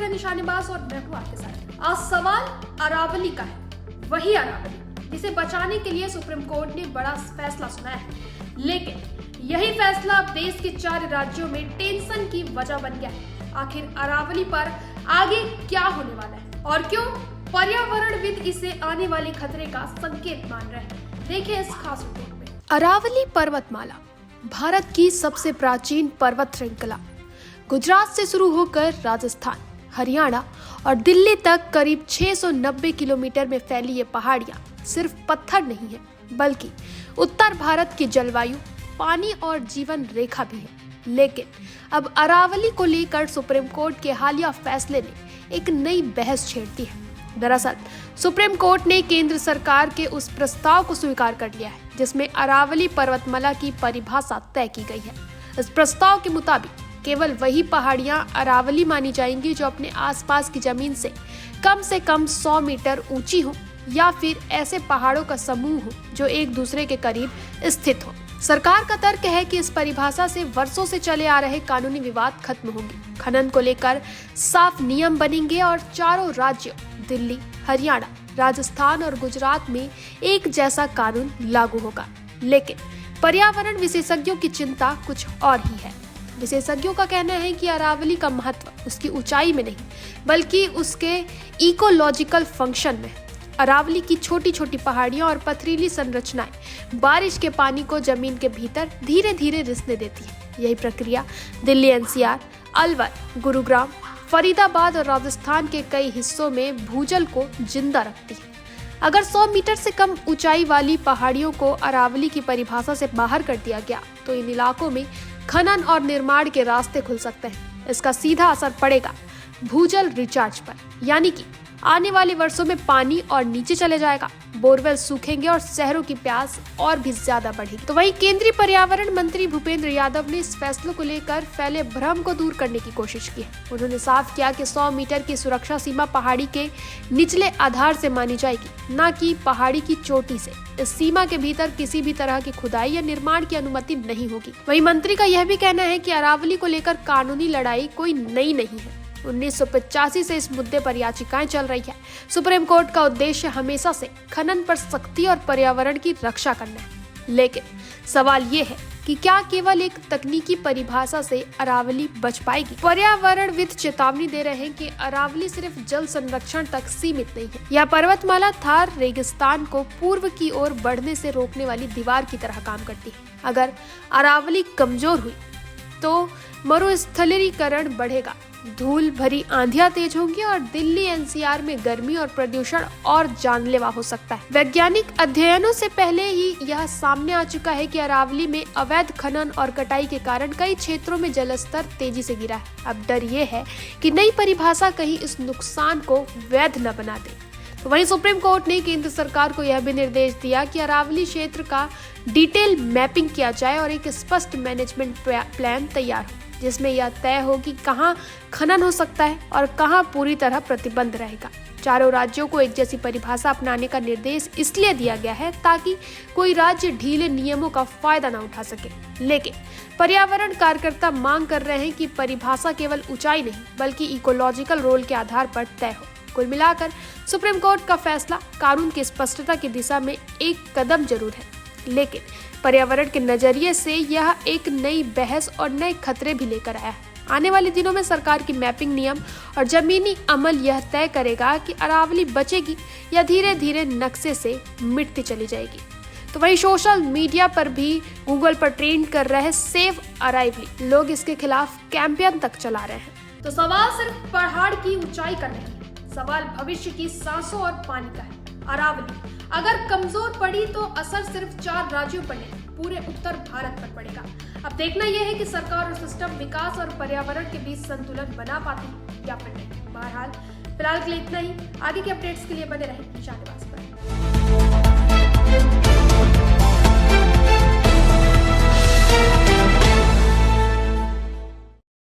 रहे निशानेबाज और मैं हूं आपके साथ। आज सवाल अरावली का है, वही अरावली जिसे बचाने के लिए सुप्रीम कोर्ट ने बड़ा फैसला सुनाया है। लेकिन यही फैसला अब देश के 4 राज्यों में टेंशन की वजह बन गया है। आखिर अरावली पर आगे क्या होने वाला है और क्यों पर्यावरणविद इसे आने वाले खतरे का संकेत मान रहे हैं, देखिए इस खास रिपोर्ट में। अरावली पर्वतमाला भारत की सबसे प्राचीन पर्वत श्रृंखला, गुजरात से शुरू होकर राजस्थान, हरियाणा और दिल्ली तक करीब 690 किलोमीटर में फैली ये पहाड़ियां सिर्फ पत्थर नहीं है, बल्कि उत्तर भारत की जलवायु, पानी और जीवन रेखा भी है। लेकिन अब अरावली को लेकर सुप्रीम कोर्ट के हालिया फैसले ने एक नई बहस छेड़ दी है। दरअसल सुप्रीम कोर्ट ने केंद्र सरकार के उस प्रस्ताव को स्वीकार कर लिया है जिसमें अरावली पर्वतमाला की परिभाषा तय की गई है। इस प्रस्ताव के मुताबिक केवल वही पहाड़ियां अरावली मानी जाएंगी जो अपने आसपास की जमीन से कम 100 मीटर ऊंची हो या फिर ऐसे पहाड़ों का समूह हो जो एक दूसरे के करीब स्थित हो। सरकार का तर्क है कि इस परिभाषा से वर्षों से चले आ रहे कानूनी विवाद खत्म होंगे, खनन को लेकर साफ नियम बनेंगे और चारों राज्यों दिल्ली, हरियाणा, राजस्थान और गुजरात में एक जैसा कानून लागू होगा। लेकिन पर्यावरण विशेषज्ञों की चिंता कुछ और ही है। विशेषज्ञों का कहना है कि अरावली का महत्व उसकी ऊंचाई में नहीं, बल्कि उसके इकोलॉजिकल फंक्शन में है। अरावली की छोटी छोटी पहाड़ियां और पथरीली संरचनाएं बारिश के पानी को जमीन के भीतर धीरे धीरे रिसने देती है। यही प्रक्रिया दिल्ली एनसीआर, अलवर, गुरुग्राम, फरीदाबाद और राजस्थान के कई हिस्सों में भूजल को जिंदा रखती है। अगर 100 मीटर से कम ऊंचाई वाली पहाड़ियों को अरावली की परिभाषा से बाहर कर दिया गया तो इन इलाकों में खनन और निर्माण के रास्ते खुल सकते हैं। इसका सीधा असर पड़ेगा भूजल रिचार्ज पर, यानी कि आने वाले वर्षों में पानी और नीचे चले जाएगा, बोरवेल सूखेंगे और शहरों की प्यास और भी ज्यादा बढ़ेगी। तो वहीं केंद्रीय पर्यावरण मंत्री भूपेंद्र यादव ने इस फैसले को लेकर फैले भ्रम को दूर करने की कोशिश की है। उन्होंने साफ किया कि 100 मीटर की सुरक्षा सीमा पहाड़ी के निचले आधार से मानी जाएगी, न कि पहाड़ी की चोटी से। इस सीमा के भीतर किसी भी तरह की खुदाई या निर्माण की अनुमति नहीं होगी। वहीं मंत्री का यह भी कहना है कि अरावली को लेकर कानूनी लड़ाई कोई नई नहीं है। 1985 से इस मुद्दे पर याचिकाएं चल रही है। सुप्रीम कोर्ट का उद्देश्य हमेशा से खनन पर सख्ती और पर्यावरण की रक्षा करना है। लेकिन सवाल ये है कि क्या केवल एक तकनीकी परिभाषा से अरावली बच पाएगी? पर्यावरणविद चेतावनी दे रहे हैं कि अरावली सिर्फ जल संरक्षण तक सीमित नहीं है। यह पर्वतमाला थार रेगिस्तान को पूर्व की ओर बढ़ने से रोकने वाली दीवार की तरह काम करती है। अगर अरावली कमजोर हुई तो मरुस्थलीकरण बढ़ेगा, धूल भरी आंधियां तेज होंगी और दिल्ली एनसीआर में गर्मी और प्रदूषण और जानलेवा हो सकता है। वैज्ञानिक अध्ययनों से पहले ही यह सामने आ चुका है कि अरावली में अवैध खनन और कटाई के कारण कई क्षेत्रों में जलस्तर तेजी से गिरा है। अब डर ये है कि नई परिभाषा कहीं इस नुकसान को वैध न बना दे। तो वहीं सुप्रीम कोर्ट ने केंद्र सरकार को यह भी निर्देश दिया कि अरावली क्षेत्र का डिटेल मैपिंग किया जाए और एक स्पष्ट मैनेजमेंट प्लान तैयार हो जिसमें यह तय हो कि कहां खनन हो सकता है और कहां पूरी तरह प्रतिबंध रहेगा। चारों राज्यों को एक जैसी परिभाषा अपनाने का निर्देश इसलिए दिया गया है ताकि कोई राज्य ढीले नियमों का फायदा न उठा सके। लेकिन पर्यावरण कार्यकर्ता मांग कर रहे हैं कि परिभाषा केवल ऊंचाई नहीं बल्कि इकोलॉजिकल रोल के आधार पर तय हो। कुल मिलाकर सुप्रीम कोर्ट का फैसला कानून की स्पष्टता की दिशा में एक कदम जरूर है, लेकिन पर्यावरण के नजरिए से यह एक नई बहस और नए खतरे भी लेकर आया है। आने वाले दिनों में सरकार की मैपिंग नियम और जमीनी अमल यह तय करेगा कि अरावली बचेगी या धीरे धीरे नक्शे से मिटती चली जाएगी। तो वहीं सोशल मीडिया पर भी गूगल पर ट्रेंड कर रहे सेव अरावली, लोग इसके खिलाफ कैंपेन तक चला रहे हैं। तो सवाल सिर्फ पहाड़ की ऊंचाई का नहीं, सवाल भविष्य की सांसों और पानी का है। अरावली अगर कमजोर पड़ी तो असर सिर्फ 4 राज्यों पर नहीं, पूरे उत्तर भारत पर पड़ेगा। अब देखना यह है कि सरकार और सिस्टम विकास और पर्यावरण के बीच संतुलन बना पाती है या फिर नहीं। बहरहाल फिलहाल के लिए इतना ही। आगे के अपडेट्स के लिए बने रहें निशानेबाज पर।